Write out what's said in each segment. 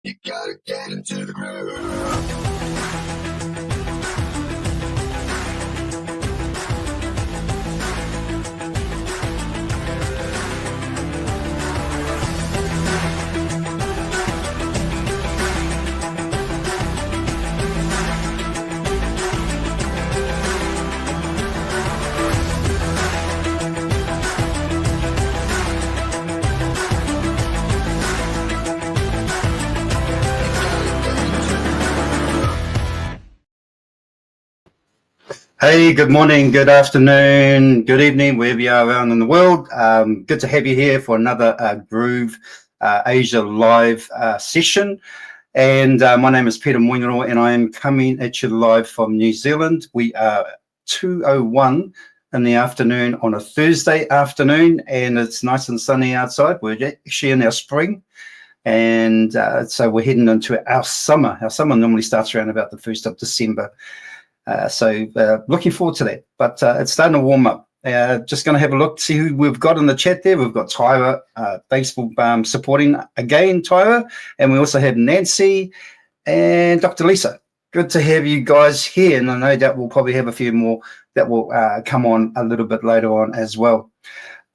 You gotta get into the groove. Hey, good morning, good afternoon, good evening, wherever you are around in the world. Good to have you here for another Groove Asia live session. And my name is Peter Moinero, and I am coming at you live from New Zealand. We are 2:01 in the afternoon on a Thursday afternoon, and it's nice and sunny outside. We're actually in our spring. And so we're heading into our summer. Our summer normally starts around about the 1st of December. So looking forward to that. But it's starting to warm up. Just going to have a look, see who we've got in the chat there. We've got Tyra. Thanks for supporting again, Tyra. And we also have Nancy and Dr. Lisa. Good to have you guys here. And I know that we'll probably have a few more that will come on a little bit later on as well.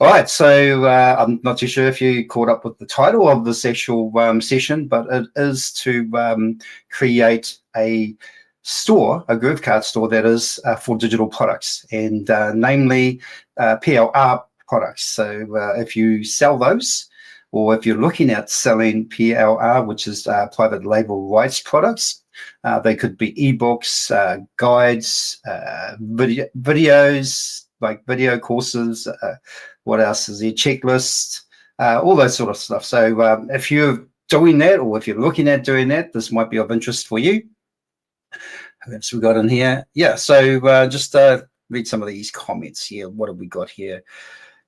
All right, so I'm not too sure if you caught up with the title of this actual session, but it is to create a store, a GrooveKart store that is for digital products, and namely PLR products. So if you sell those, or if you're looking at selling PLR, which is private label rights products, they could be ebooks, guides, videos, like video courses, what else is there, checklists, all that sort of stuff. So if you're doing that, or if you're looking at doing that, this might be of interest for you. Who else we got in here? Yeah, so just read some of these comments here. What have we got here?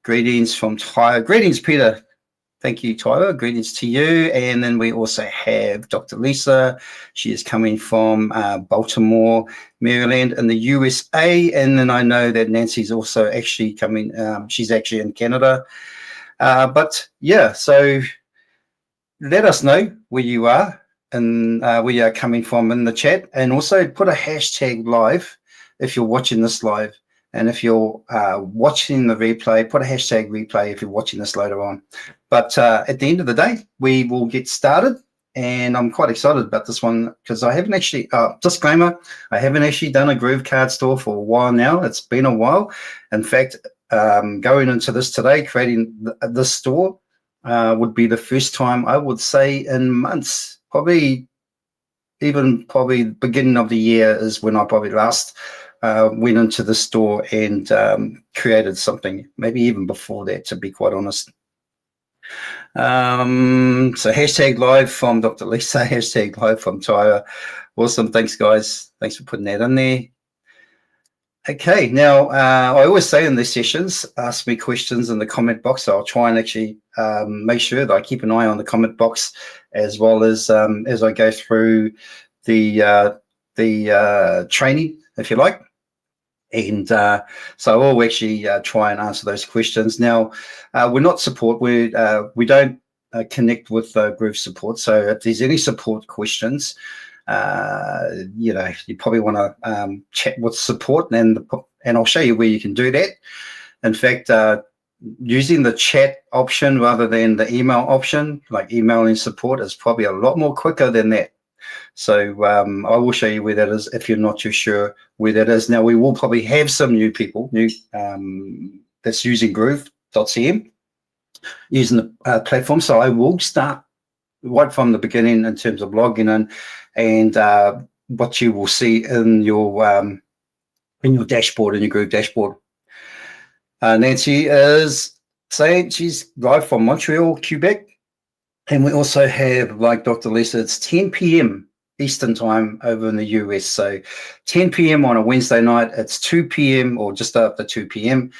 Greetings from Tyra. Greetings, Peter. Thank you, Tyra. Greetings to you. And then we also have Dr. Lisa. She is coming from Baltimore, Maryland in the USA. And then I know that Nancy's also actually coming. She's actually in Canada. But yeah, so let us know where you are and where you are coming from in the chat. And also put a hashtag live if you're watching this live. And if you're watching the replay, put a hashtag replay if you're watching this later on. But at the end of the day, we will get started. And I'm quite excited about this one because I haven't actually, disclaimer, I haven't actually done a GrooveKart store for a while now. It's been a while. In fact, going into this today, creating this store would be the first time, I would say, in months. Probably beginning of the year is when I probably last went into the store and created something, maybe even before that, to be quite honest. So hashtag live from Dr. Lisa, hashtag live from Tyra. Awesome. Thanks, guys. Thanks for putting that in there. Okay, now I always say in these sessions, ask me questions in the comment box. So I'll try and actually make sure that I keep an eye on the comment box as well as I go through the training, if you like. And so I'll actually try and answer those questions. Now, we're not support. We don't connect with Groove support. So if there's any support questions, you probably want to chat with support, and I'll show you where you can do that. In fact, using the chat option rather than the email option, like emailing support, is probably a lot more quicker than that. So I will show you where that is if you're not too sure where that is. Now, we will probably have some new people that's using Groove.cm, using the platform. So I will start right from the beginning in terms of logging in, and what you will see in your dashboard, in your Groove dashboard. Nancy is saying she's live from Montreal, Quebec. And we also have, like Dr. Lisa, it's 10 p.m. Eastern time over in the US. So 10 p.m. on a Wednesday night, it's 2 p.m. or just after 2 p.m.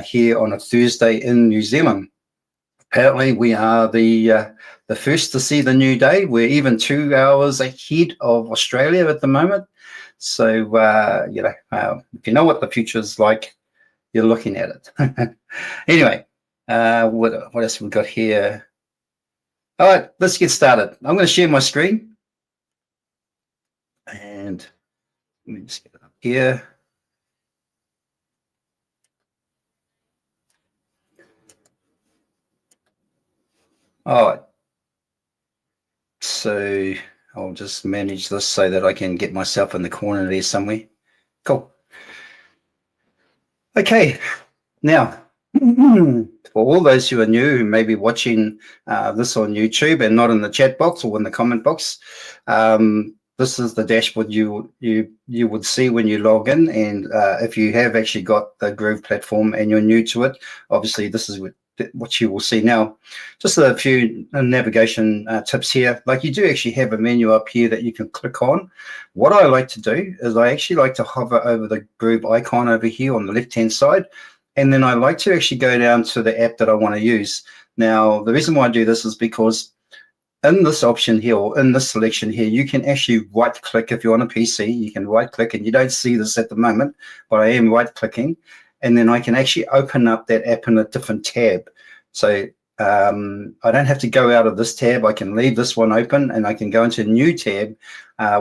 Here on a Thursday in New Zealand. Apparently, we are the first to see the new day. We're even 2 hours ahead of Australia at the moment. So, if you know what the future is like, you're looking at it. Anyway, what else have we got here? All right, let's get started. I'm going to share my screen. And let me just get it up here. All right. So I'll just manage this so that I can get myself in the corner there somewhere. Cool. Okay. Now, for all those who are new, who may be watching this on YouTube and not in the chat box or in the comment box, this is the dashboard you would see when you log in. And if you have actually got the Groove platform and you're new to it, obviously this is what you will see now. Just a few navigation tips here. Like, you do actually have a menu up here that you can click on. What I like to do is I actually like to hover over the Groove icon over here on the left-hand side. And then I like to actually go down to the app that I want to use. Now, the reason why I do this is because in this option here, or in this selection here, you can actually right click. If you're on a PC, you can right click, and you don't see this at the moment, but I am right clicking, and then I can actually open up that app in a different tab. So I don't have to go out of this tab. I can leave this one open and I can go into a new tab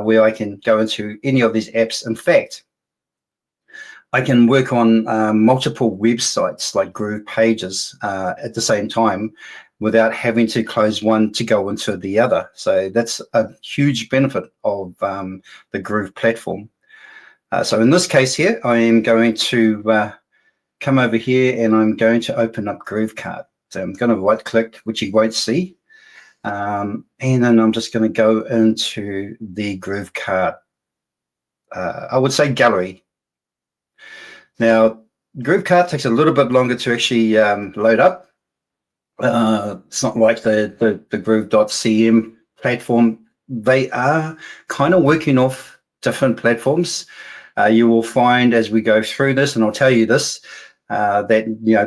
where I can go into any of these apps. In fact, I can work on multiple websites like Groove pages at the same time without having to close one to go into the other. So that's a huge benefit of the Groove platform. So in this case here, I am going to come over here and I'm going to open up GrooveKart. So I'm going to right click, which you won't see. And then I'm just going to go into the GrooveKart, I would say gallery. Now, GrooveKart takes a little bit longer to actually load up. It's not like the Groove.cm platform. They are kind of working off different platforms. You will find as we go through this, and I'll tell you this, that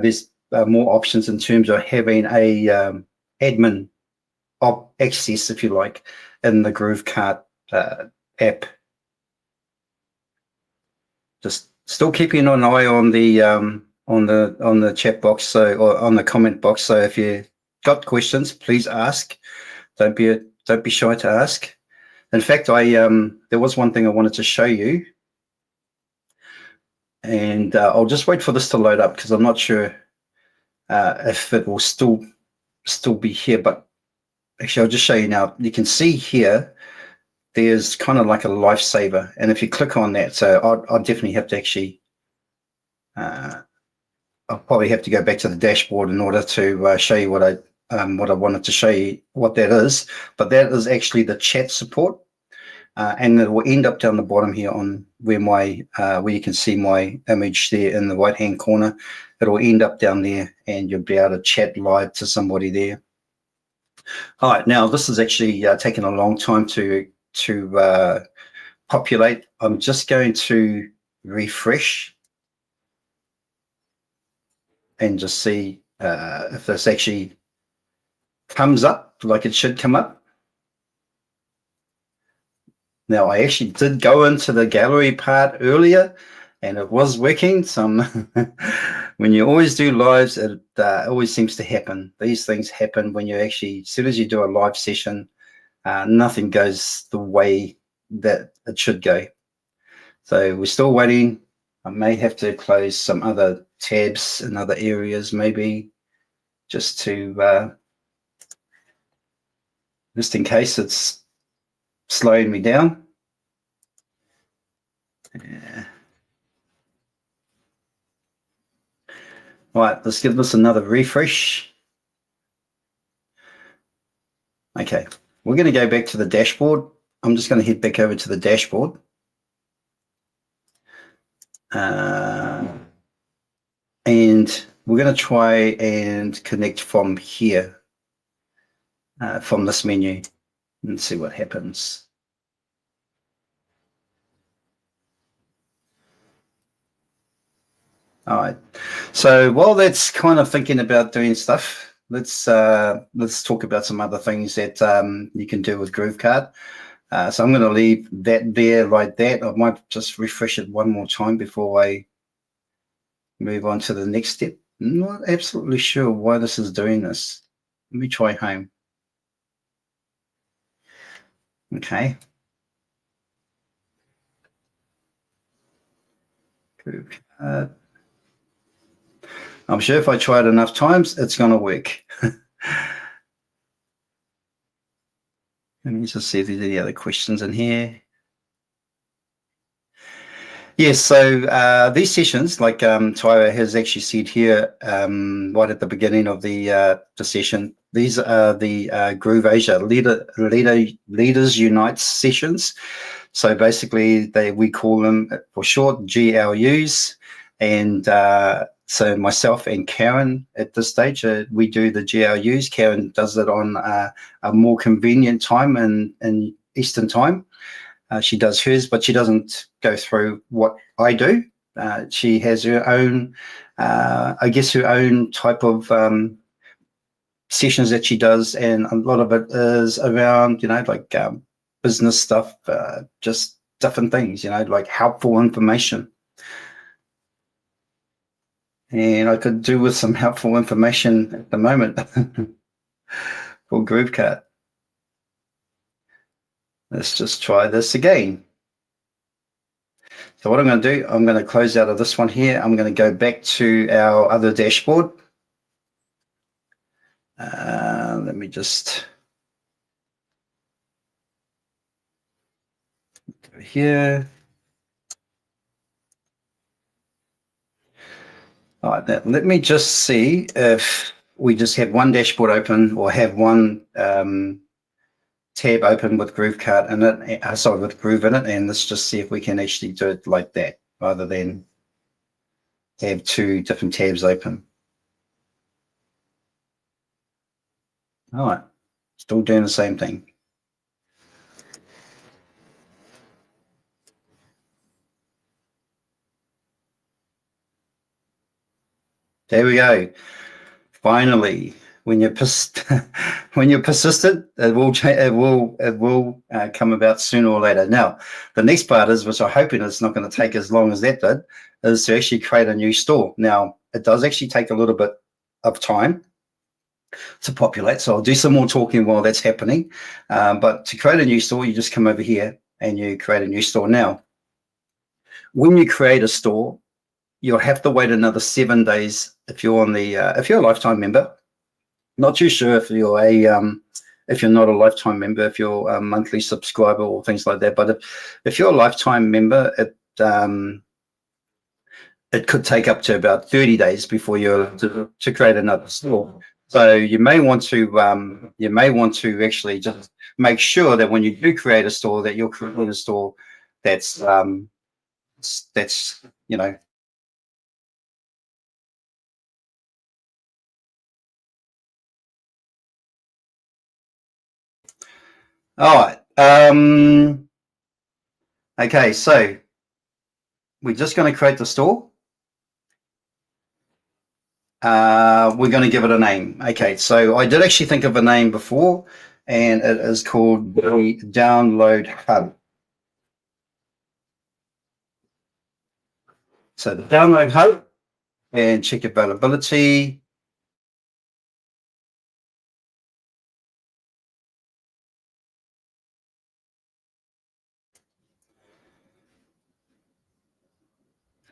there's more options in terms of having a admin access, if you like, in the GrooveKart app. Just still keeping an eye on the chat box, or on the comment box. So if you got questions, please ask. Don't be shy to ask. In fact, there was one thing I wanted to show you, and I'll just wait for this to load up because I'm not sure if it will still be here. But actually, I'll just show you now. You can see here there's kind of like a lifesaver, and if you click on that, so I'll definitely have to actually I'll probably have to go back to the dashboard in order to show you what I wanted to show you what that is. But that is actually the chat support, and it will end up down the bottom here on where where you can see my image there in the right hand corner. It will end up down there, and you'll be able to chat live to somebody there. All right, now this is actually taking a long time to populate. I'm just going to refresh and just see if this actually comes up like it should come up. Now, I actually did go into the gallery part earlier and it was working. When you always do lives, it always seems to happen. These things happen when you actually, as soon as you do a live session, nothing goes the way that it should go. So we're still waiting. I may have to close some other tabs in other areas, maybe just to just in case it's slowing me down. Yeah. All right, let's give this another refresh. Okay, we're going to go back to the dashboard. I'm just going to head back over to the dashboard. And we're going to try and connect from here, from this menu, and see what happens. All right. So while that's kind of thinking about doing stuff, let's talk about some other things that you can do with GrooveKart. So I'm going to leave that there like that. I might just refresh it one more time before I move on to the next step. I'm not absolutely sure why this is doing this. Let me try home. Okay. GrooveKart. I'm sure if I try it enough times, it's going to work. Let me just see if there's any other questions in here. Yes, so these sessions, like Tyra has actually said here, right at the beginning of the session, these are the Groove Asia Leaders Unite sessions. So basically, we call them for short GLUs, and so myself and Karen at this stage, we do the GLUs. Karen does it on a more convenient time in Eastern time. She does hers, but she doesn't go through what I do. She has her own, I guess, her own type of sessions that she does, and a lot of it is around, like business stuff, just different things, like helpful information. And I could do with some helpful information at the moment for GrooveKart. Let's just try this again. So what I'm going to do, I'm going to close out of this one here. I'm going to go back to our other dashboard. Let me just go here. All right, now let me just see if we just have one dashboard open or have one tab open with GrooveKart in it, sorry, with Groove in it, and let's just see if we can actually do it like that rather than have two different tabs open. All right, still doing the same thing. There we go. Finally, when you're when you're persistent, it will come about sooner or later. Now, the next part is, which I'm hoping it's not going to take as long as that did, is to actually create a new store. Now, it does actually take a little bit of time to populate, so I'll do some more talking while that's happening. But to create a new store, you just come over here and you create a new store. Now, when you create a store, you'll have to wait another 7 days if you're on the if you're a lifetime member. Not too sure if you're if you're not a lifetime member, if you're a monthly subscriber or things like that. But if you're a lifetime member, it could take up to about 30 days before you're to create another store. So you may want to actually just make sure that when you do create a store, that you're creating a store that's All right. Okay, so we're just going to create the store. We're going to give it a name. Okay, so I did actually think of a name before, and it is called the Download Hub. So the Download Hub, and check availability.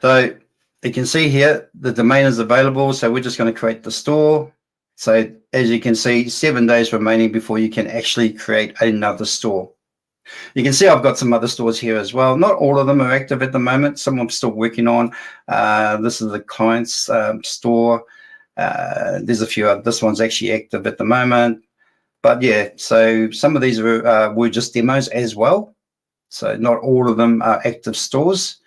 So you can see here the domain is available, so we're just going to create the store. So as you can see, 7 days remaining before you can actually create another store. You can see I've got some other stores here as well. Not all of them are active at the moment. Some I'm still working on. This is the client's store. There's a few. This one's actually active at the moment. But yeah, so some of these were just demos as well. So not all of them are active stores.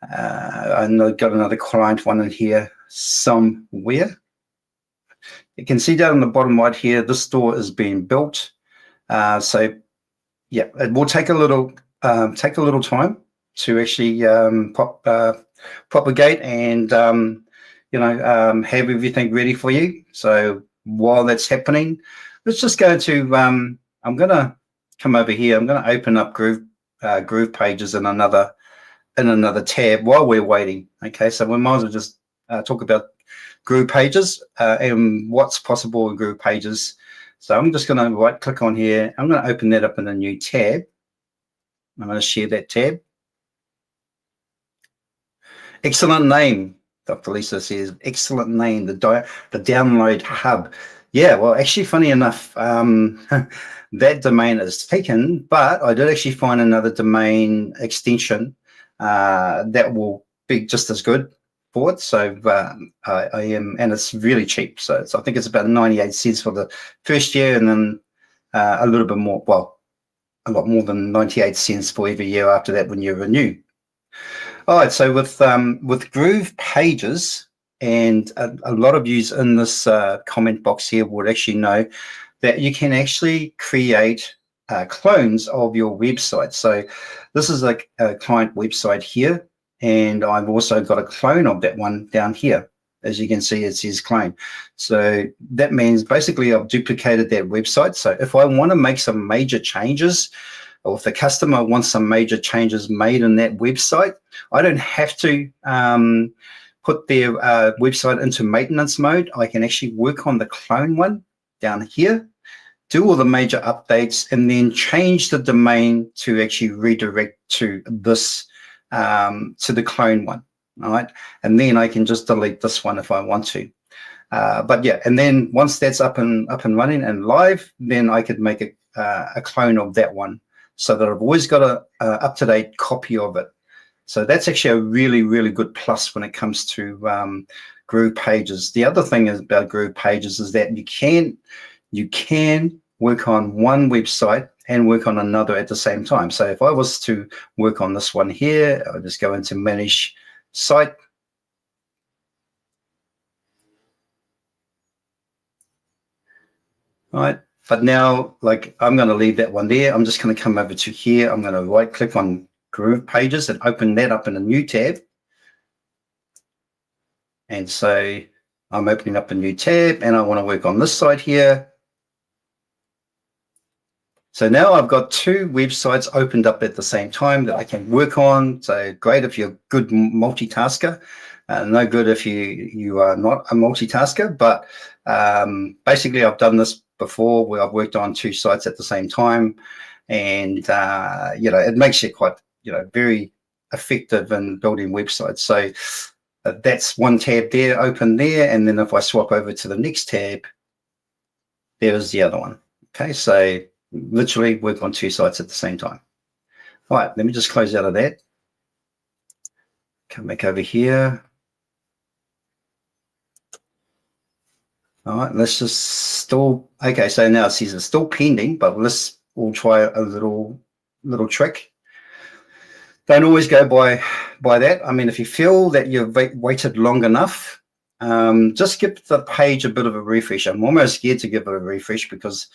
And I've got another client one in here somewhere. You can see down on the bottom right here, this store is being built. So yeah, it will take a little time to actually propagate and have everything ready for you. So while that's happening, let's just go to I'm going to come over here. I'm going to open up Groove Pages in another tab while we're waiting. Okay, so we might as well just talk about Groove Pages and what's possible in Groove Pages. So I'm just going to right click on here. I'm going to open that up in a new tab. I'm going to share that tab. Excellent name, Dr. Lisa says. Excellent name, the download hub. Yeah, well, actually, funny enough, that domain is taken, but I did actually find another domain extension that will be just as good for it. So I am, and it's really cheap. So I think it's about 98 cents for the first year, and then a little bit more, well, a lot more than 98 cents for every year after that when you renew. All right, so with Groove Pages, and a lot of you in this comment box here would actually know that you can actually create clones of your website. So this is a client website here, and I've also got a clone of that one down here. As you can see, it says clone. So that means basically I've duplicated that website. So if I want to make some major changes, or if the customer wants some major changes made in that website, I don't have to put their website into maintenance mode. I can actually work on the clone one down here, do all the major updates, and then change the domain to actually redirect to this, to the clone one. All right, and then I can just delete this one if I want to. But yeah, and then once that's up and running and live, then I could make a clone of that one, so that I've always got a up-to-date copy of it. So that's actually a really, really good plus when it comes to Groove Pages. The other thing about Groove Pages is that you can work on one website and work on another at the same time. So if I was to work on this one here, I'll just go into Manage Site. All right. But now, like, I'm going to leave that one there. I'm just going to come over to here. I'm going to right click on Groove Pages and open that up in a new tab. And so I'm opening up a new tab and I want to work on this side here. So now I've got two websites opened up at the same time that I can work on. So great if you're a good multitasker. No good if you are not a multitasker. But basically, I've done this before where I've worked on two sites at the same time, and it makes you quite very effective in building websites. So that's one tab there, open there, and then if I swap over to the next tab, there's the other one. Okay, so literally work on two sites at the same time. All right, let me just close out of that. Come back over here. All right, let's just still, okay, so now it says it's still pending, but we'll try a little trick. Don't always go by that. I mean, if you feel that you've waited long enough, just give the page a bit of a refresh. I'm almost scared to give it a refresh because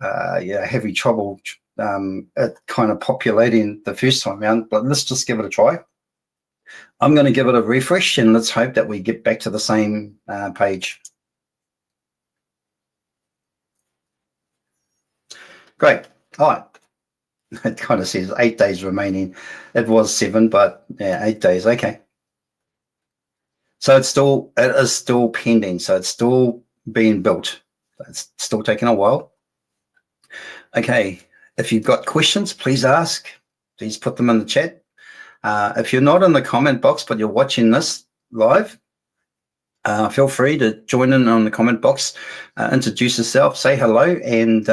having trouble it kind of populating the first time around, but let's just give it a try. I'm going to give it a refresh and let's hope that we get back to the same page. Great. All right. It kind of says 8 days remaining. It was 7, but yeah, 8 days. Okay. So it is still pending. So it's still being built. It's still taking a while. Okay. If you've got questions, please ask. Please put them in the chat. If you're not in the comment box, but you're watching this live, feel free to join in on the comment box, introduce yourself, say hello, and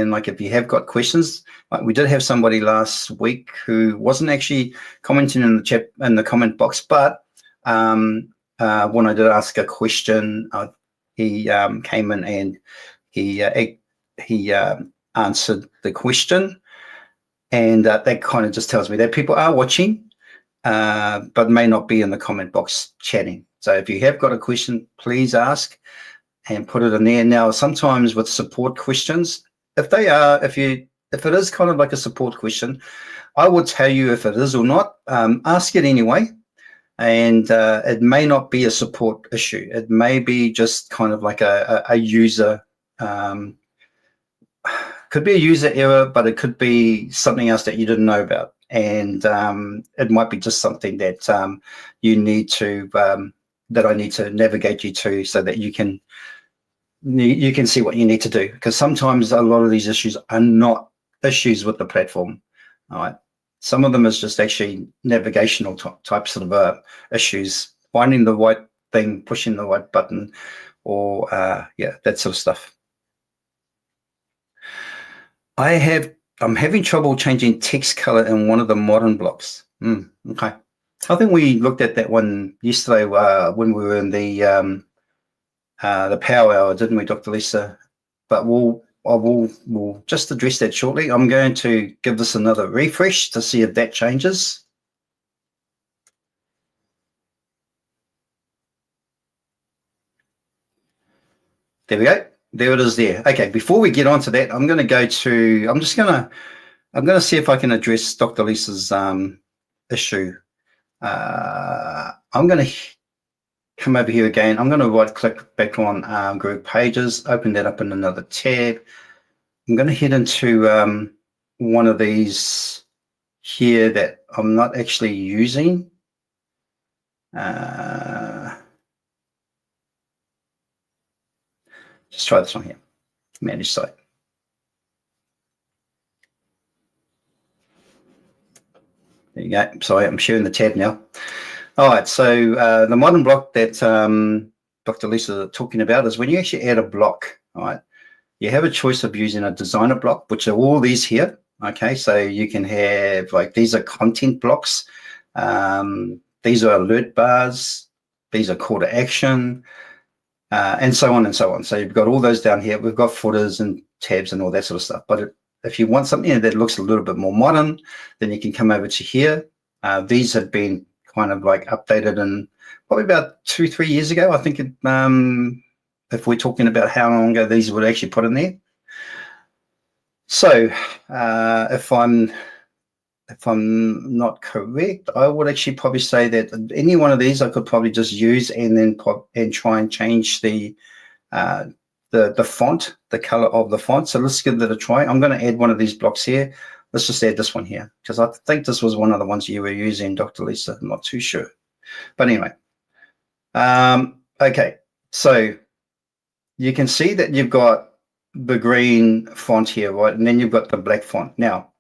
like if you have got questions, like we did have somebody last week who wasn't actually commenting in the chat in the comment box, but when I did ask a question, he came in and he answered the question, and that kind of just tells me that people are watching, but may not be in the comment box chatting. So if you have got a question, please ask and put it in there. Now, sometimes with support questions, if it is kind of like a support question, I will tell you if it is or not. Ask it anyway, and it may not be a support issue. It may be just kind of like a user. Could be a user error, but it could be something else that you didn't know about, and it might be just something that you need to that I need to navigate you to so that you can you can see what you need to do, because sometimes a lot of these issues are not issues with the platform. All right. Some of them is just actually navigational types of issues, finding the right thing, pushing the right button, or yeah, that sort of stuff. I'm having trouble changing text color in one of the modern blocks. Okay. I think we looked at that one yesterday when we were in the power hour, didn't we, Dr. Lisa? But we'll just address that shortly. I'm going to give this another refresh to see if that changes. There we go. There it is there. Okay, before we get on to that, I'm going to go to, I'm going to see if I can address Dr. Lisa's issue. I'm going to come over here again. I'm going to right click back on group pages, open that up in another tab. I'm going to head into one of these here that I'm not actually using. Just try this one here, manage site. There you go. Sorry, I'm sharing the tab now. All right, so the modern block that Dr. Lisa is talking about is when you actually add a block, all right, you have a choice of using a designer block, which are all these here. Okay, so you can have, like, these are content blocks. These are alert bars. These are call to action, and so on and so on. So you've got all those down here. We've got footers and tabs and all that sort of stuff. But if you want something that looks a little bit more modern, then you can come over to here. These have been kind of like updated in probably about 2-3 years ago. I think if we're talking about how long ago these were actually put in there. So if I'm not correct, I would actually probably say that any one of these I could probably just use and then try and change the font, the color of the font. So let's give that a try. I'm going to add one of these blocks here. Let's just add this one here, because I think this was one of the ones you were using, Dr. Lisa. I'm not too sure. But anyway, okay. So you can see that you've got the green font here, right? And then you've got the black font. Now,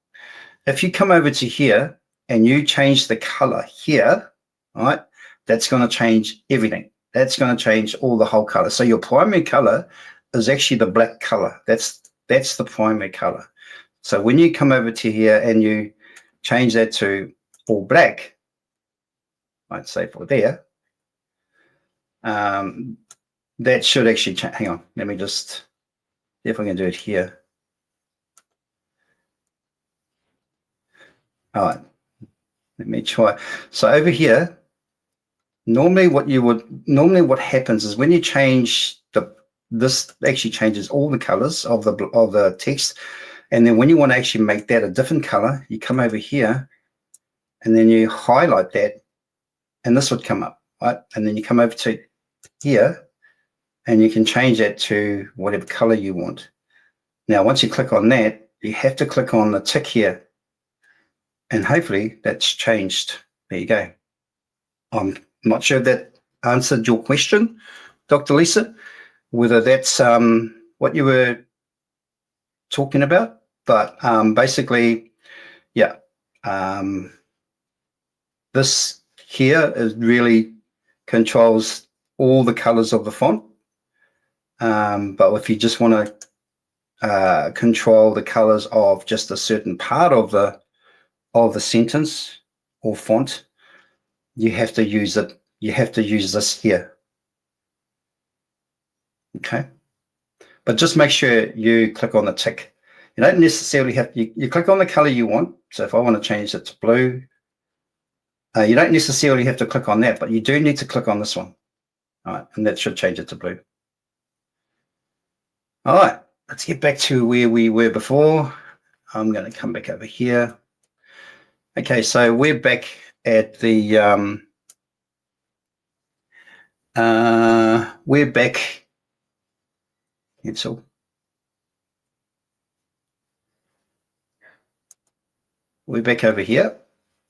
if you come over to here and you change the color here, all right, that's going to change everything. That's going to change all the whole color. So your primary color is actually the black color. That's the primary color. So when you come over to here and you change that to all black, I'd say for there, that should actually change. Hang on, let me just see if I can do it here. All right, let me try. So over here, normally what happens is when you change this actually changes all the colors of the text. And then when you want to actually make that a different color, you come over here and then you highlight that and this would come up, right? And then you come over to here and you can change that to whatever color you want. Now, once you click on that, you have to click on the tick here and hopefully that's changed. There you go. I'm not sure if that answered your question, Dr. Lisa, whether that's what you were talking about. But basically, yeah, this here is really controls all the colors of the font. But if you just want to control the colors of just a certain part of the sentence or font, you have to use it. You have to use this here. Okay. But just make sure you click on the tick. You don't necessarily have to, you click on the color you want. So if I want to change it to blue, you don't necessarily have to click on that, but you do need to click on this one. All right, and that should change it to blue. All right, let's get back to where we were before. I'm going to come back over here. Okay, so we're back at the, we're back, cancel. We're back over here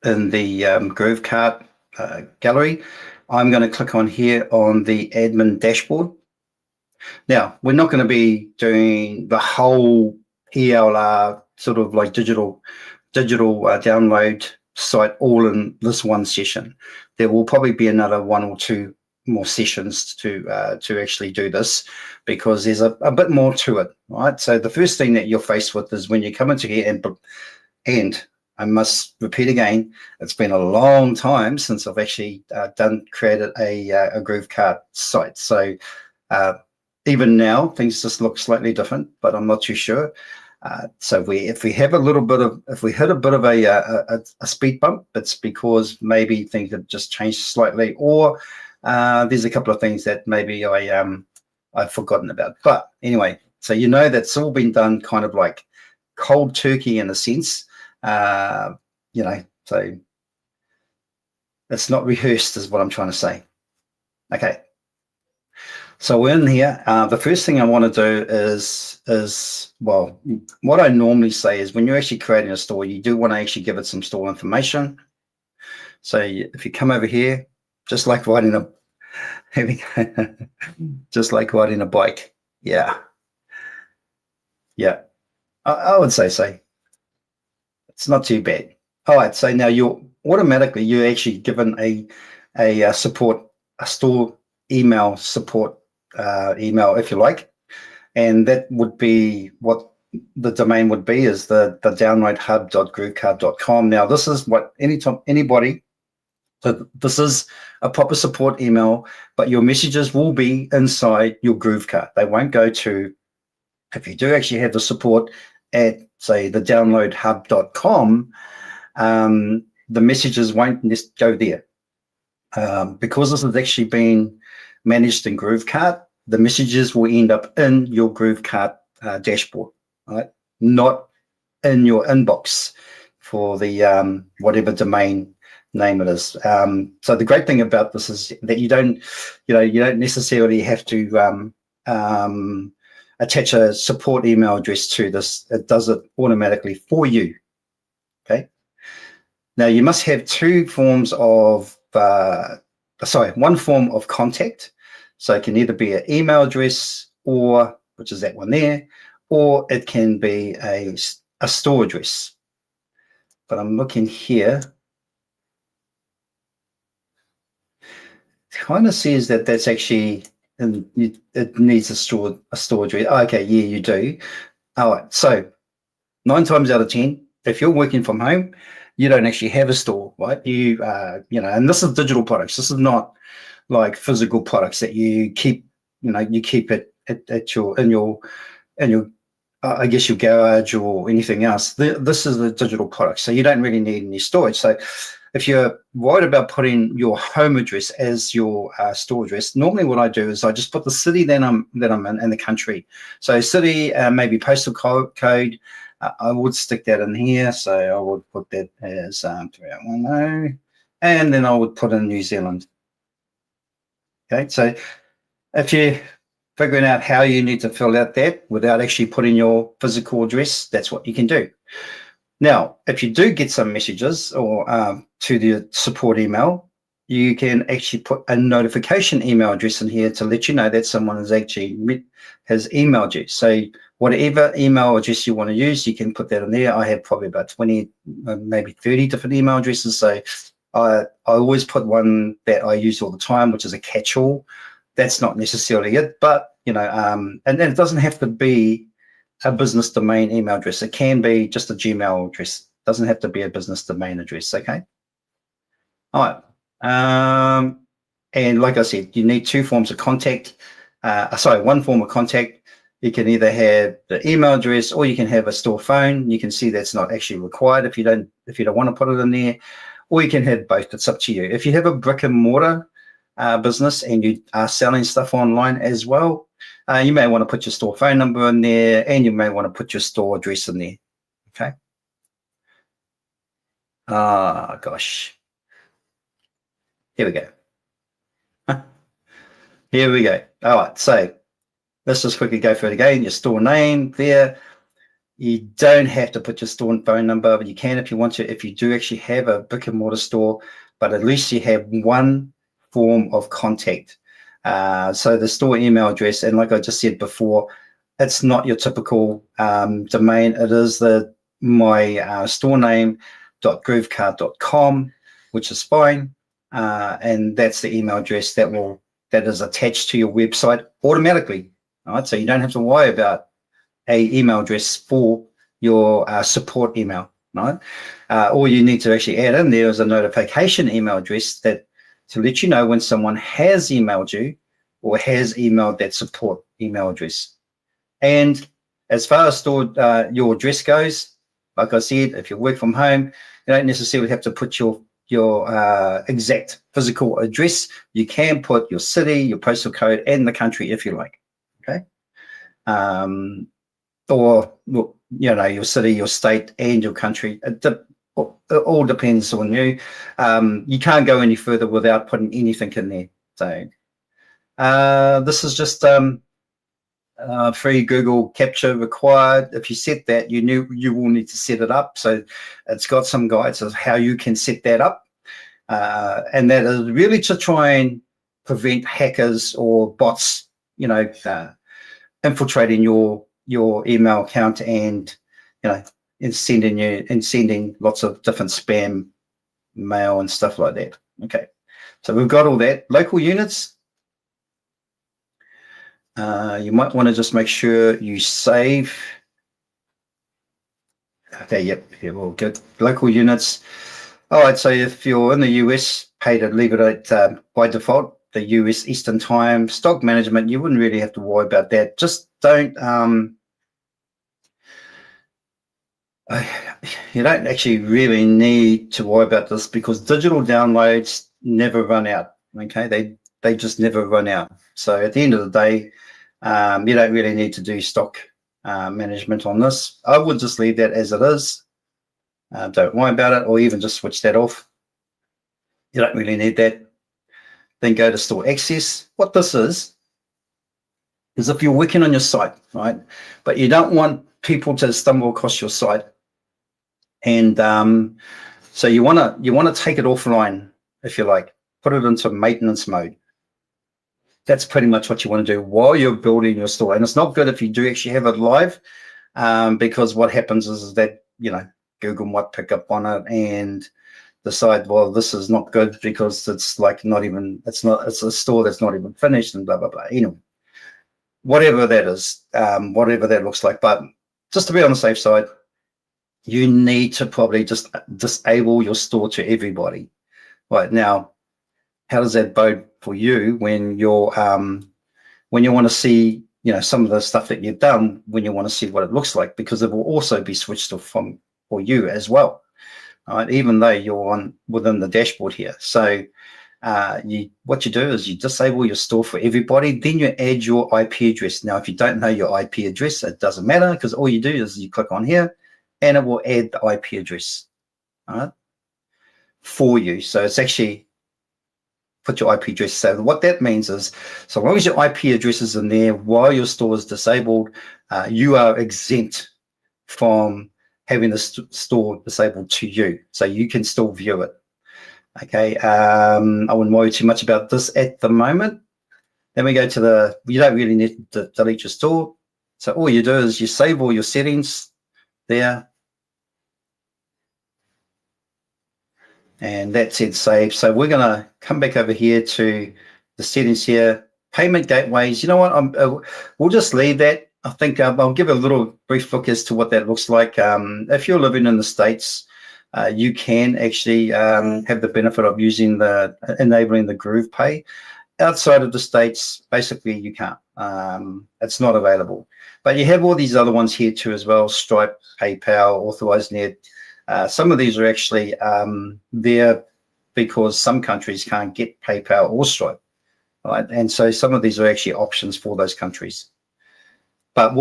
in the GrooveKart gallery. I'm going to click on here on the admin dashboard. Now, we're not going to be doing the whole ELR sort of like digital download site all in this one session. There will probably be another 1 or 2 more sessions to actually do this, because there's a bit more to it, right? So the first thing that you're faced with is when you come into here, and I must repeat again, it's been a long time since I've actually created a GrooveKart site. So even now, things just look slightly different, but I'm not too sure. So if we hit a bit of a speed bump, it's because maybe things have just changed slightly, or there's a couple of things that maybe I've forgotten about. But anyway, so you know that's all been done kind of like cold turkey in a sense. You know, so it's not rehearsed is what I'm trying to say. Okay. So we're in here. The first thing I want to do is, well, what I normally say is when you're actually creating a store, you do want to actually give it some store information. So if you come over here, just like riding a, here we go, just like riding a bike. Yeah. Yeah. I would say so. It's not too bad. All right. So now you're actually given a store email support email, if you like, and that would be what the domain would be, is the downloadhub.groovekart.com. Now this is what anybody, so this is a proper support email, but your messages will be inside your GrooveKart. They won't go to, if you do actually have the support at, say, the downloadhub.com, the messages won't just go there. Because this has actually been managed in GrooveKart, the messages will end up in your GrooveKart dashboard, right? Not in your inbox for the whatever domain name it is. So the great thing about this is that you don't necessarily have to attach a support email address to this. It does it automatically for you. Okay. Now you must have one form of contact. So it can either be an email address, or, which is that one there, or it can be a store address. But I'm looking here. It kind of says that that's actually, it needs a store address. Oh, okay, yeah, you do. All right, so 9 times out of 10, if you're working from home, you don't actually have a store, right? And this is digital products. This is not like physical products that you keep, you keep it at your I guess your garage or anything else. This is a digital product, so you don't really need any storage. So if you're worried about putting your home address as your store address, normally what I do is I just put the city that I'm in and the country. So city, maybe postal code. I would stick that in here. So I would put that as 3810, and then I would put in New Zealand. Okay, so if you're figuring out how you need to fill out that without actually putting your physical address, that's what you can do. Now, if you do get some messages or to the support email, you can actually put a notification email address in here to let you know that someone has actually has emailed you. So whatever email address you want to use, you can put that in there. I have probably about 20, maybe 30 different email addresses. So I always put one that I use all the time, which is a catch-all. That's not necessarily it, but and then it doesn't have to be a business domain email address. It can be just a Gmail address. It doesn't have to be a business domain address. Okay. All right. And like I said, you need 2 forms of contact. One form of contact. You can either have the email address, or you can have a store phone. You can see that's not actually required if you don't want to put it in there, or you can have both. It's up to you. If you have a brick and mortar business and you are selling stuff online as well, you may want to put your store phone number in there, and you may want to put your store address in there. Okay. Gosh. Here we go. Here we go. All right. So let's just quickly go through it again. Your store name there. You don't have to put your store and phone number, but you can if you want to, if you do actually have a brick and mortar store, but at least you have one form of contact So the store email address, and like I just said before, it's not your typical domain. It is my store name .groovekart.com, which is fine, and that's the email address that is attached to your website automatically. All right, so you don't have to worry about a email address for your support email. Right, all you need to actually add in there is a notification email address that to let you know when someone has emailed you or has emailed that support email address. And as far as your address goes, like I said, if you work from home, you don't necessarily have to put your exact physical address. You can put your city, your postal code, and the country if you like. Okay, or your city, your state, and your country. It all depends on you. You can't go any further without putting anything in there. So this is just free Google capture required. If you set that, you will need to set it up. So it's got some guides of how you can set that up. And that is really to try and prevent hackers or bots, infiltrating your email account and sending lots of different spam mail and stuff like that. Okay, so we've got all that. Local units. You might want to just make sure you save. Okay, yep, here we'll get local units. All right, so if you're in the US, pay to leave it at by default, the US Eastern Time. Stock management, you wouldn't really have to worry about that. Just don't, you don't actually really need to worry about this because digital downloads never run out, okay? They just never run out. So at the end of the day, you don't really need to do stock management on this. I would just leave that as it is. Don't worry about it, or even just switch that off. You don't really need that. Then go to store access. What this is if you're working on your site, right, but you don't want people to stumble across your site, and so you want to take it offline, if you like, put it into maintenance mode. That's pretty much what you want to do while you're building your store. And it's not good if you do actually have it live, because what happens is that Google might pick up on it and decide, well, this is not good because it's it's a store that's not even finished and blah blah blah. Anyway, whatever that is, whatever that looks like. But just to be on the safe side, you need to probably just disable your store to everybody. Right now, how does that bode for you when you want to see some of the stuff that you've done, when you want to see what it looks like, because it will also be switched off for you as well. All right, even though you're within the dashboard here. So what you do is you disable your store for everybody, then you add your IP address. Now, if you don't know your IP address, it doesn't matter, because all you do is you click on here and it will add the IP address, all right, for you. So it's actually put your IP address. So what that means is, so long as your IP address is in there while your store is disabled, you are exempt from having the store disabled to you. So you can still view it. Okay, I wouldn't worry too much about this at the moment. Then we go to you don't really need to delete your store. So all you do is you save all your settings there. And that said save. So we're going to come back over here to the settings here. Payment gateways. You know what? We'll just leave that. I think I'll give a little brief look as to what that looks like. If you're living in the States, you can actually have the benefit of enabling the Groove Pay. Outside of the States, basically you can't. It's not available. But you have all these other ones here too as well: Stripe, PayPal, Authorized Net. Some of these are actually there because some countries can't get PayPal or Stripe, right? And so some of these are actually options for those countries. But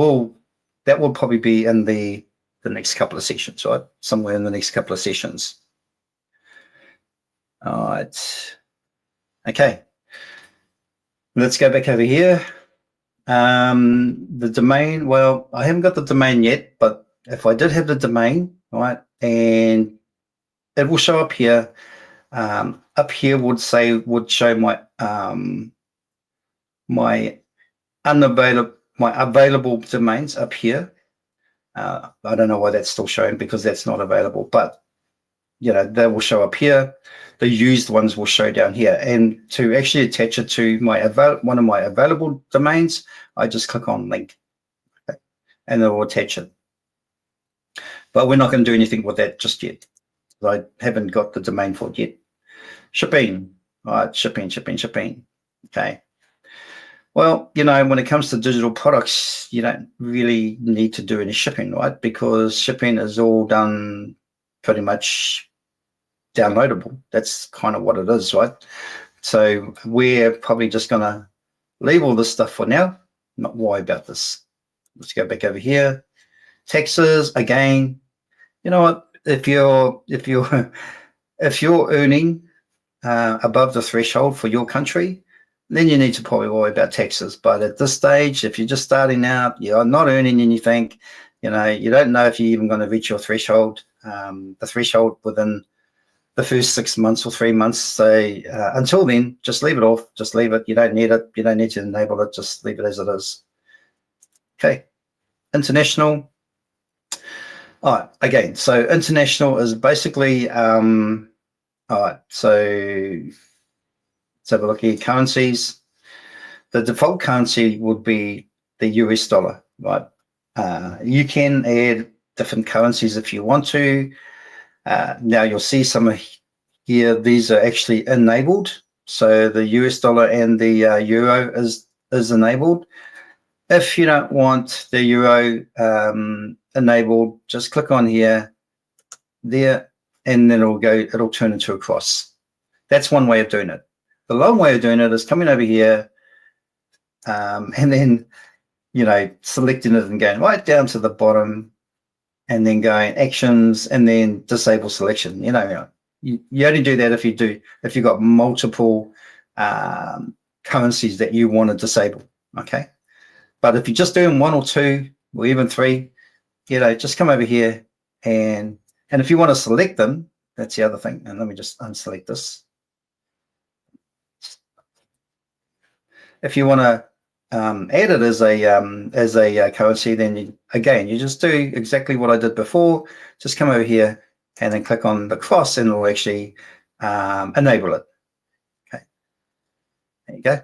that will probably be in the next couple of sessions, right? Somewhere in the next couple of sessions. All right. Okay. Let's go back over here. The domain, well, I haven't got the domain yet, but if I did have the domain, right, and it will show up here. Up here would show my my available domains up here. I don't know why that's still showing, because that's not available, but they will show up here. The used ones will show down here. And to actually attach it to my one of my available domains, I just click on link, okay, and it will attach it. But we're not going to do anything with that just yet. I haven't got the domain for it yet. Shipping. All right, shipping. Okay. Well, when it comes to digital products, you don't really need to do any shipping, right? Because shipping is all done pretty much downloadable. That's kind of what it is, right? So we're probably just going to leave all this stuff for now, not worry about this. Let's go back over here. Taxes, again, you know what? If you're earning above the threshold for your country, then you need to probably worry about taxes. But at this stage, if you're just starting out, you're not earning anything, you don't know if you're even going to reach your threshold, the threshold within the first 6 months or 3 months. So until then, just leave it off. Just leave it. You don't need it. You don't need to enable it. Just leave it as it is. Okay. International. All right. Again, so international is basically, all right. So let's have a look here. Currencies. The default currency would be the US dollar, right? You can add different currencies if you want to. Now you'll see some here. These are actually enabled. So the US dollar and the euro is enabled. If you don't want the euro enabled, just click on here, there, and then it'll turn into a cross. That's one way of doing it. The long way of doing it is coming over here and then, selecting it and going right down to the bottom, and then going actions and then disable selection. You only do that if you've got multiple currencies that you want to disable. Okay. But if you're just doing 1 or 2 or even 3, just come over here and if you want to select them, that's the other thing. And let me just unselect this. If you want to add it as a currency, then you just do exactly what I did before. Just come over here and then click on the cross, and it'll actually enable it. Okay, there you go.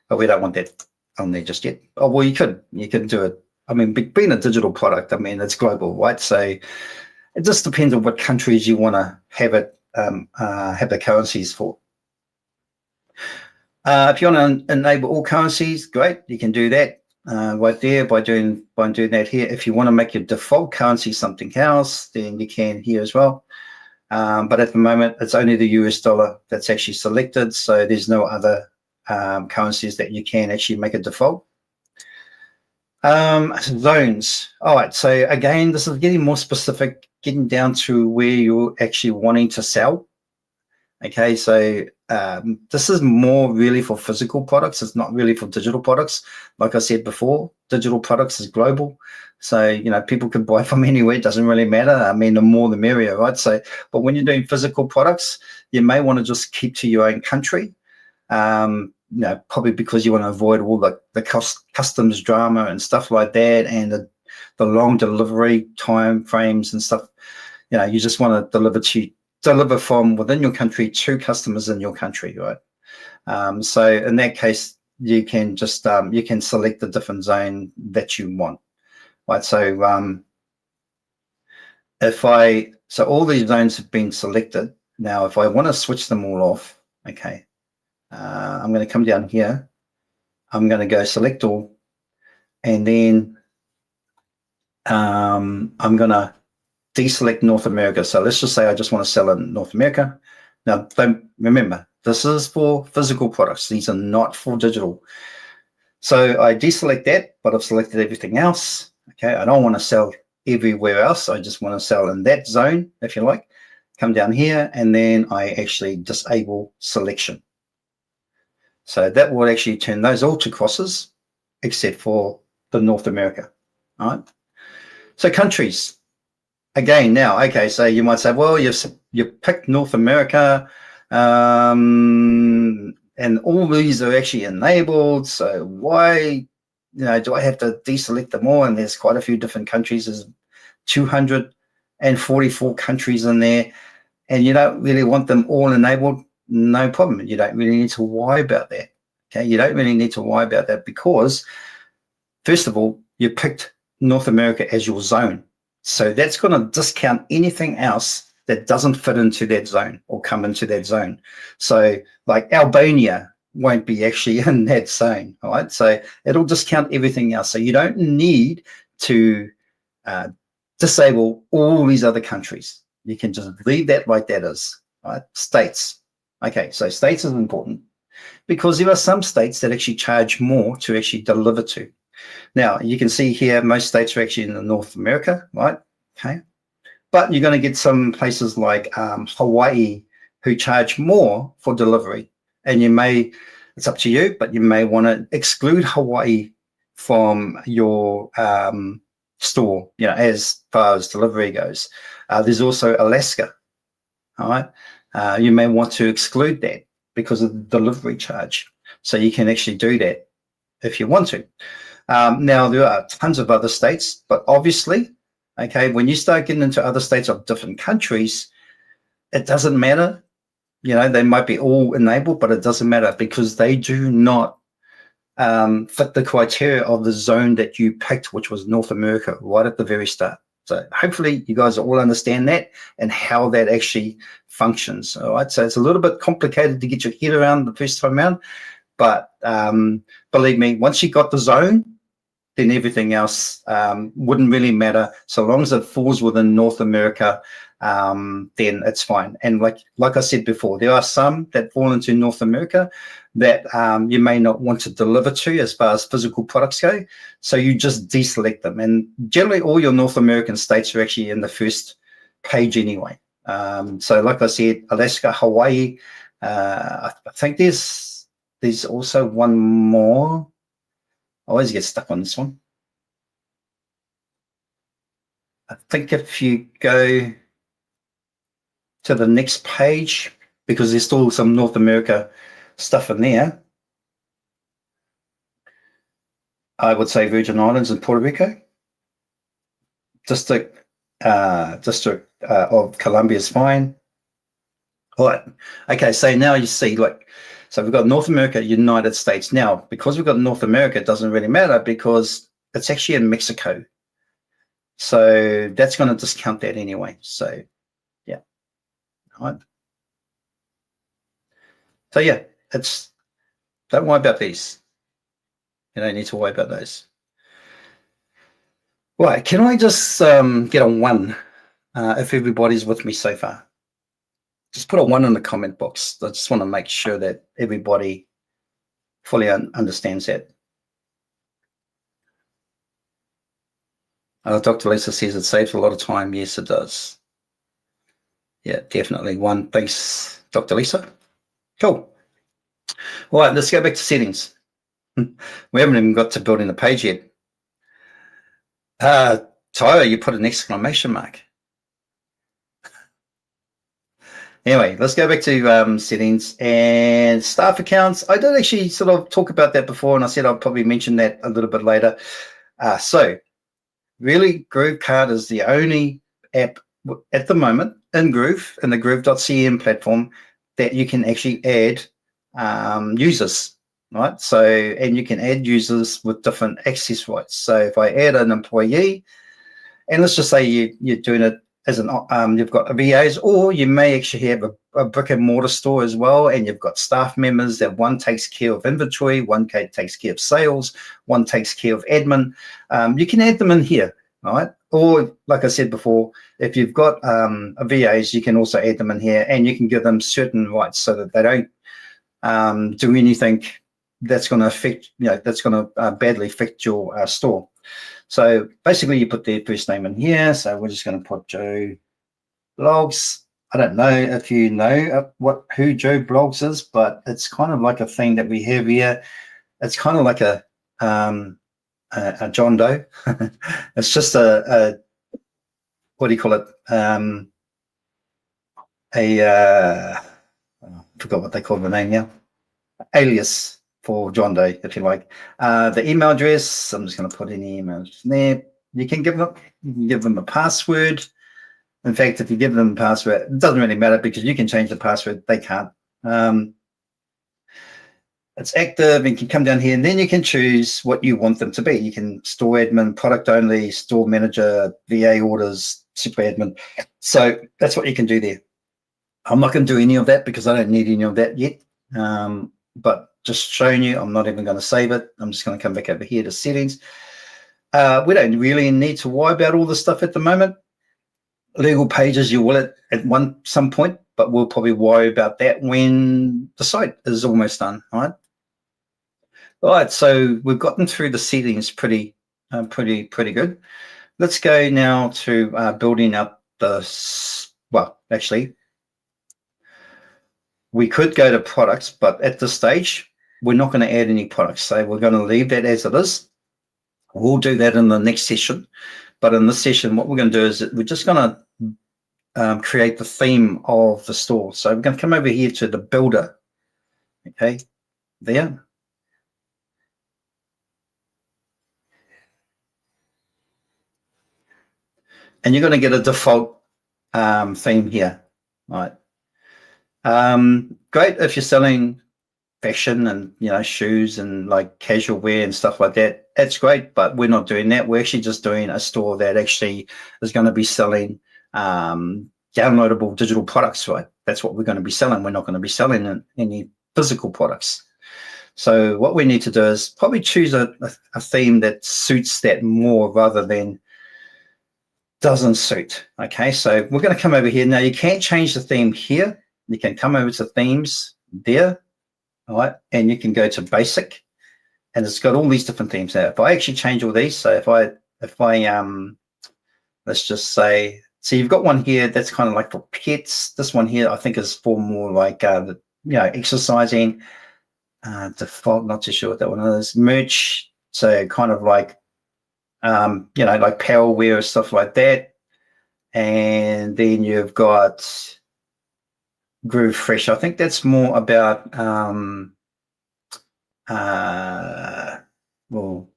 But we don't want that on there just yet. Oh, well, you can do it. I mean, being a digital product, I mean, it's global, right? So it just depends on what countries you want to have it have the currencies for. If you want to enable all currencies, great, you can do that right there by doing that here. If you want to make your default currency something else, then you can here as well. But at the moment, it's only the US dollar that's actually selected, so there's no other currencies that you can actually make a default. Zones. All right, so again, this is getting more specific, getting down to where you're actually wanting to sell. Okay, so this is more really for physical products. It's not really for digital products. Like I said before, digital products is global. So, people can buy from anywhere. It doesn't really matter. I mean, the more the merrier, right? So, but when you're doing physical products, you may want to just keep to your own country. Probably because you want to avoid all the customs drama and stuff like that, and the long delivery time frames and stuff. You just want to deliver from within your country to customers in your country, right? So in that case, you can just you can select the different zone that you want, right? So so all these zones have been selected. Now, if I want to switch them all off, okay, I'm going to come down here. I'm going to go select all, and then I'm going to deselect North America. So let's just say I just want to sell in North America. Now, remember, this is for physical products. These are not for digital. So I deselect that, but I've selected everything else. Okay, I don't want to sell everywhere else. I just want to sell in that zone, if you like. Come down here, and then I actually disable selection. So that will actually turn those all to crosses, except for the North America. All right. So countries. Again, now, okay, so you might say, well, you picked North America, and And all these are actually enabled. So why, do I have to deselect them all? And there's quite a few different countries. There's 244 countries in there, and you don't really want them all enabled. No problem. You don't really need to worry about that. Okay, you don't really need to worry about that because, first of all, you picked North America as your zone. So that's going to discount anything else that doesn't fit into that zone or come into that zone. So like Albania won't be actually in that zone, all right? So it'll discount everything else. So you don't need to disable all these other countries. You can just leave that like that is, right? States. Okay, so states is important because there are some states that actually charge more to actually deliver to. Now, you can see here, most states are actually in North America, right? Okay. But you're going to get some places like Hawaii who charge more for delivery. And it's up to you, but you may want to exclude Hawaii from your store, as far as delivery goes. There's also Alaska, all right? You may want to exclude that because of the delivery charge. So you can actually do that if you want to. Now, there are tons of other states, but obviously, okay, when you start getting into other states of different countries, it doesn't matter. They might be all enabled, but it doesn't matter because they do not fit the criteria of the zone that you picked, which was North America, right at the very start. So hopefully you guys all understand that and how that actually functions. All right. So it's a little bit complicated to get your head around the first time around, but believe me, once you got the zone, then everything else wouldn't really matter. So long as it falls within North America, then it's fine. And like I said before, there are some that fall into North America that you may not want to deliver to as far as physical products go. So you just deselect them. And generally all your North American states are actually in the first page anyway. So like I said, Alaska, Hawaii, I think there's also one more. I always get stuck on this one. I think if you go to the next page, because there's still some North America stuff in there, I would say Virgin Islands and Puerto Rico. District of Columbia is fine. All right. Okay, so now you see, so we've got North America, United States. Now, because we've got North America, it doesn't really matter because it's actually in Mexico. So that's going to discount that anyway. So, yeah. All right. So, yeah, don't worry about these. You don't need to worry about those. Right. Can I just get a 1 if everybody's with me so far? Just put a 1 in the comment box. I just want to make sure that everybody fully understands that. Dr. Lisa says it saves a lot of time. Yes, it does. Yeah, definitely 1. Thanks, Dr. Lisa. Cool. All right, let's go back to settings. We haven't even got to building the page yet. Tyler, you put an exclamation mark. Anyway, let's go back to settings and staff accounts. I did actually sort of talk about that before, and I said I'll probably mention that a little bit later. So really, GrooveKart is the only app at the moment in Groove, in the Groove.cm platform, that you can actually add users, right? So, and you can add users with different access rights. So if I add an employee, and let's just say you're doing it as you've got VAs, or you may actually have a brick and mortar store as well, and you've got staff members that one takes care of inventory, one takes care of sales, one takes care of admin. You can add them in here, right? Or like I said before, if you've got VAs, you can also add them in here, and you can give them certain rights so that they don't do anything that's going to affect, that's going to badly affect your store. So basically you put their first name in here. So we're just going to put Joe Blogs. I don't know if you know who Joe Blogs is, but it's kind of like a thing that we have here. It's kind of like a John Doe. It's just a what do you call it? I forgot what they call the name now. alias for John Doe, if you like. The email address, I'm just going to put any emails in there. You can give them a password. In fact, if you give them a password, it doesn't really matter because you can change the password. They can't. It's active, and you can come down here and then you can choose what you want them to be. You can store admin, product only, store manager, VA orders, super admin. So that's what you can do there. I'm not going to do any of that because I don't need any of that yet. But just showing you, I'm not even going to save it. I'm just going to come back over here to settings. We don't really need to worry about all this stuff at the moment. Legal pages, you will at some point, but we'll probably worry about that when the site is almost done. All right, so we've gotten through the settings pretty good. Let's go now to building up well, actually, we could go to products, but at this stage, we're not going to add any products. So we're going to leave that as it is. We'll do that in the next session. But in this session, what we're going to do is we're just going to create the theme of the store. So we're going to come over here to the builder. Okay, there. And you're going to get a default theme here. All right. Great if you're selling fashion and shoes and like casual wear and stuff like that. That's great, but we're not doing that. We're actually just doing a store that actually is going to be selling downloadable digital products, right? That's what we're going to be selling. We're not going to be selling any physical products. So what we need to do is probably choose a theme that suits that more rather than doesn't suit. Okay, so we're going to come over here. Now you can't change the theme here. You can come over to themes there. All right, and you can go to basic, and it's got all these different themes there. If I actually change all these, so if I let's just say, so you've got one here that's kind of like for pets. This one here I think is for more like exercising. Default, not too sure what that one is. Merch, so kind of like like power wear or stuff like that. And then you've got Groove Fresh. I think that's more about well,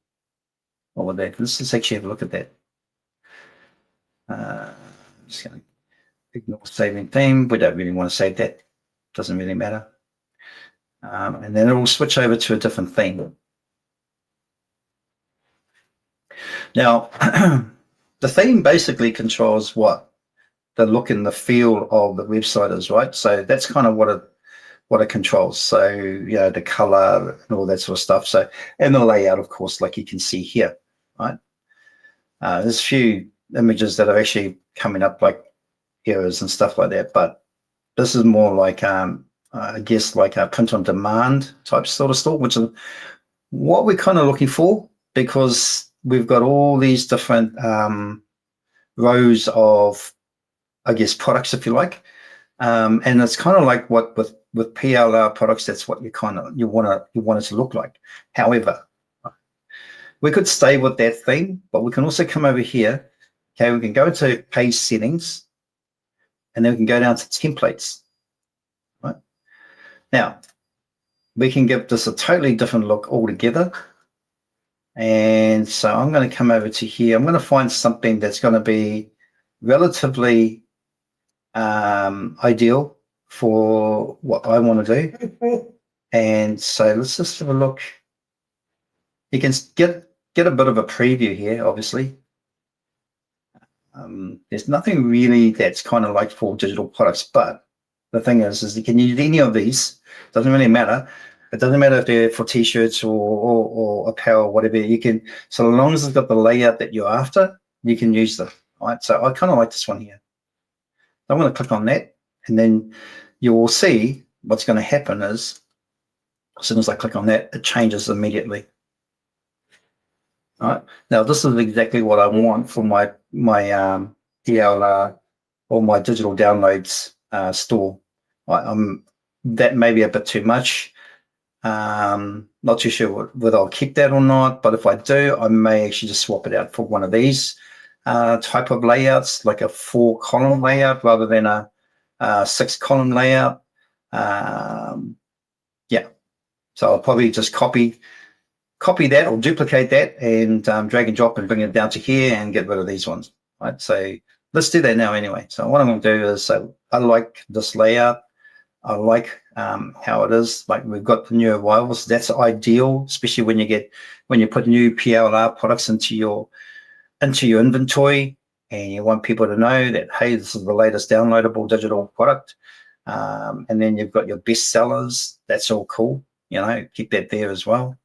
what would that? Let's just actually have a look at that. I'm just going to ignore saving theme. We don't really want to save that. Doesn't really matter. And then it will switch over to a different theme. Now, the theme basically controls what the look and the feel of the website is, right? So that's kind of what it controls. So the color and all that sort of stuff. So, and the layout, of course, like you can see here, right? There's a few images that are actually coming up like errors and stuff like that, but this is more like I guess like a print on demand type sort of store, which is what we're kind of looking for, because we've got all these different rows of, I guess, products, if you like, and it's kind of like what with PLR products, that's what you want it to look like. However, we could stay with that theme, but we can also come over here. Okay, we can go to page settings, and then we can go down to templates. Right now, we can give this a totally different look altogether. And so I'm going to come over to here. I'm going to find something that's going to be relatively ideal for what I want to do. And so let's just have a look. You can get a bit of a preview here, obviously. There's nothing really that's kind of like for digital products, but the thing is you can use any of these. Doesn't really matter. It doesn't matter if they're for t-shirts or apparel, whatever. You can, so long as it's got the layout that you're after, you can use them. Right. So I kind of like this one here. I'm going to click on that, and then you will see what's going to happen is as soon as I click on that, it changes immediately. All right. Now this is exactly what I want for my DLR or my digital downloads store. Right. That may be a bit too much. Not too sure whether I'll keep that or not, but if I do, I may actually just swap it out for one of these type of layouts, like a 4-column layout rather than a 6-column layout. Yeah, So I'll probably just copy that or duplicate that and drag and drop and bring it down to here and get rid of these ones, right? So let's do that now anyway. So what I'm going to do is, I like this layout. I like how it is. Like, we've got the new arrivals. That's ideal, especially when you put new PLR products into your inventory, and you want people to know that, hey, this is the latest downloadable digital product. And then you've got your best sellers. That's all cool. Keep that there as well.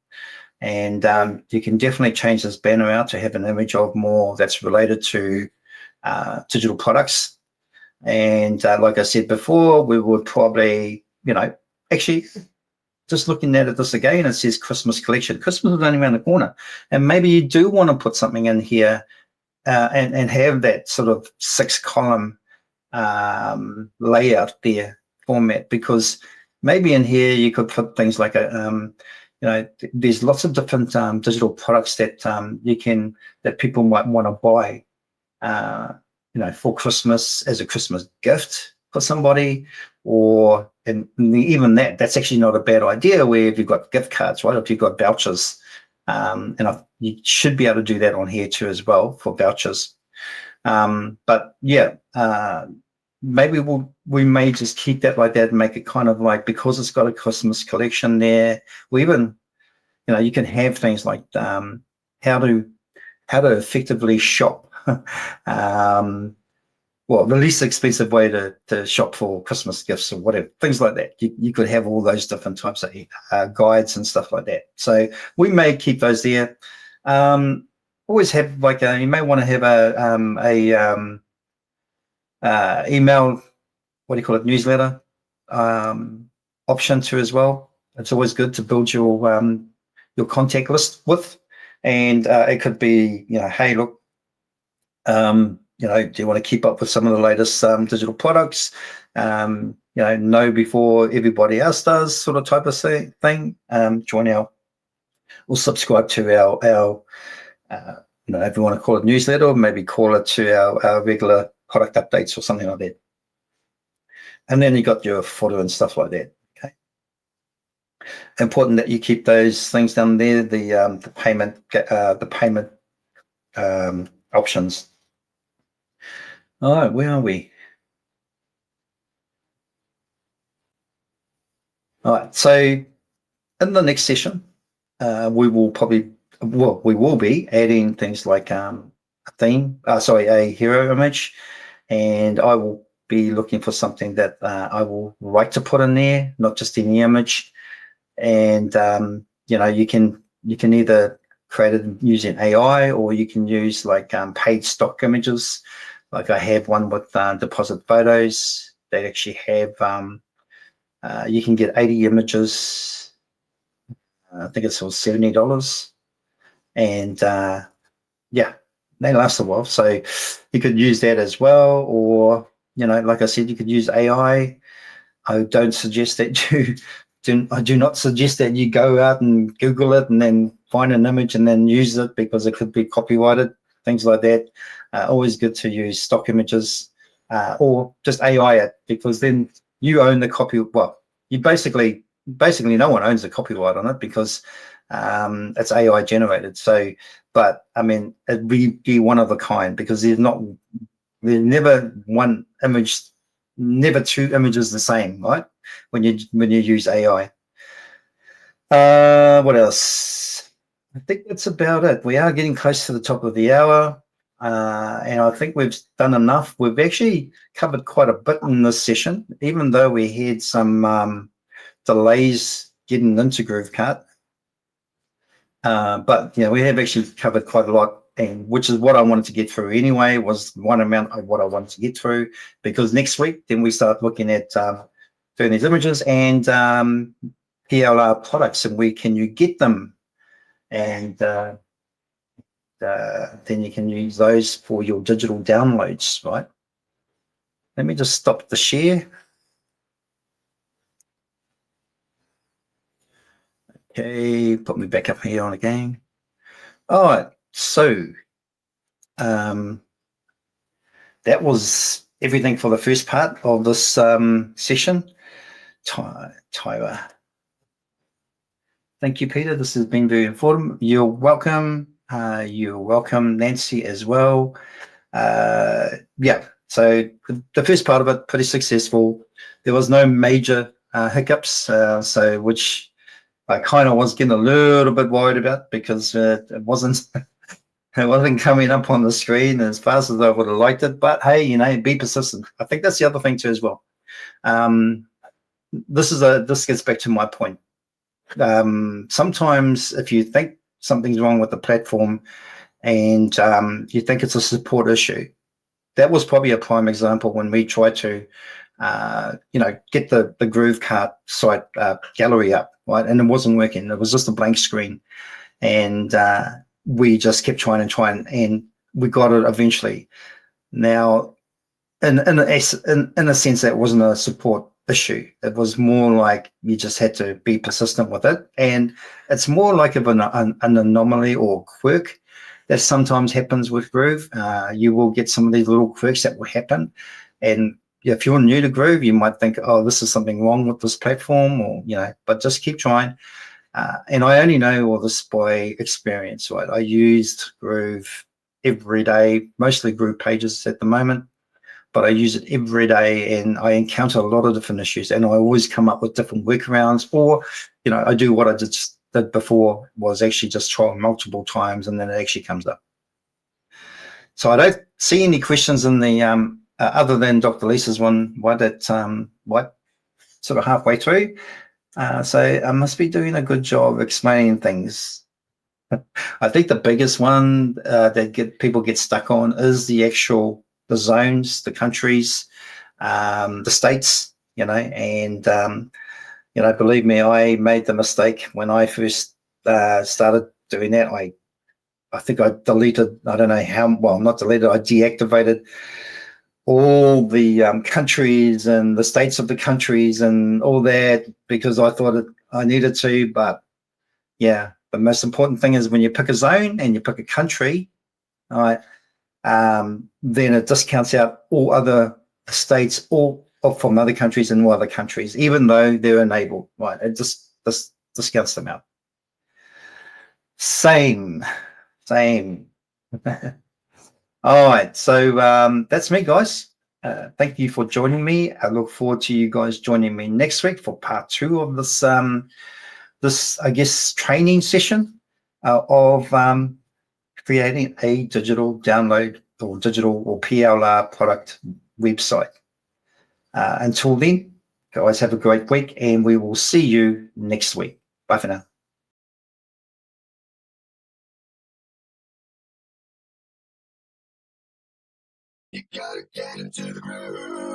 And you can definitely change this banner out to have an image of more that's related to digital products. And like I said before, we would probably, actually, just looking at this again, it says Christmas collection. Christmas is only around the corner. And maybe you do want to put something in here and have that sort of 6-column layout there, format, because maybe in here you could put things like there's lots of different digital products that that people might want to buy, for Christmas, as a Christmas gift for somebody, and even that's actually not a bad idea. Where if you've got gift cards, right? If you've got vouchers, you should be able to do that on here too as well for vouchers. But yeah, maybe we may just keep that like that and make it kind of like, because it's got a Christmas collection there. We even, you can have things like how to effectively shop. Well, the least expensive way to shop for Christmas gifts or whatever, things like that. You could have all those different types of guides and stuff like that. So we may keep those there. Always have you may want to have a email, what do you call it, newsletter option too as well. It's always good to build your contact list with, and it could be, hey, look, do you want to keep up with some of the latest digital products? Know before everybody else does, sort of type of thing. Join or subscribe to our if you want to call it newsletter, or maybe call it to our regular product updates or something like that. And then you got your footer and stuff like that. Okay. Important that you keep those things down there. The payment options. All right, where are we? All right, so in the next session, we will be adding things like a hero image, and I will be looking for something that I will like to put in there, not just any image. And you can either create it using AI, or you can use paid stock images. Like I have one with deposit photos. They actually have you can get 80 images. I think it's for $70, and yeah, they last a while. So you could use that as well, or like I said, you could use AI. I don't suggest that I do not suggest that you go out and Google it and then find an image and then use it, because it could be copyrighted, things like that. Always good to use stock images or just AI it, because then you own the copy. Well, you basically no one owns the copyright on it, because it's AI generated. So, but I mean, it'd be one of a kind, because there's never one image, never two images the same, right? When you use AI. What else? I think that's about it. We are getting close to the top of the hour, and I think we've done enough. We've actually covered quite a bit in this session, even though we had some delays getting into GrooveKart. But we have actually covered quite a lot, and which is what I wanted to get through anyway, was one amount of what I wanted to get through, because next week then we start looking at doing these images and PLR products, and where can you get them, and then you can use those for your digital downloads, right? Let me just stop the share. Okay, put me back up here on again. All right, so that was everything for the first part of this session. Tyra. Thank you, Peter. This has been very informative. You're welcome. You're welcome, Nancy, as well. Yeah, so the first part of it, pretty successful. There was no major hiccups, so which I kind of was getting a little bit worried about because it wasn't it wasn't coming up on the screen as fast as I would have liked it. But hey, be persistent. I think that's the other thing too as well. This gets back to my point. Sometimes if you think something's wrong with the platform and you think it's a support issue, that was probably a prime example when we tried to get the GrooveKart site gallery up, right? And it wasn't working. It was just a blank screen. And we just kept trying, and we got it eventually. Now, in a sense, that wasn't a support issue. It was more like you just had to be persistent with it. And it's more like an anomaly or quirk that sometimes happens with Groove. You will get some of these little quirks that will happen. And if you're new to Groove, you might think, oh, this is something wrong with this platform, or, but just keep trying. And I only know all this by experience, right? I used Groove every day, mostly Groove pages at the moment, but I use it every day and I encounter a lot of different issues, and I always come up with different workarounds, or, I do what I did before, was actually just try multiple times and then it actually comes up. So I don't see any questions in the, other than Dr. Lisa's one, what sort of halfway through. So I must be doing a good job explaining things. I think the biggest one that people get stuck on is the zones, the countries, the states, and believe me, I made the mistake when I first started doing that. I think I deleted, I don't know how, well, not deleted, I deactivated all the countries and the states of the countries and all that because I thought I needed to. But yeah, the most important thing is when you pick a zone and you pick a country, all right, then it discounts out all other states, all from other countries and all other countries, even though they're enabled, right? It just discounts them out. Same. All right, so that's me, guys. Thank you for joining me. I look forward to you guys joining me next week for part 2 of this, I guess, training session of creating a digital download or digital or PLR product website. Until then, guys, have a great week, and we will see you next week. Bye for now. You gotta get into the groove.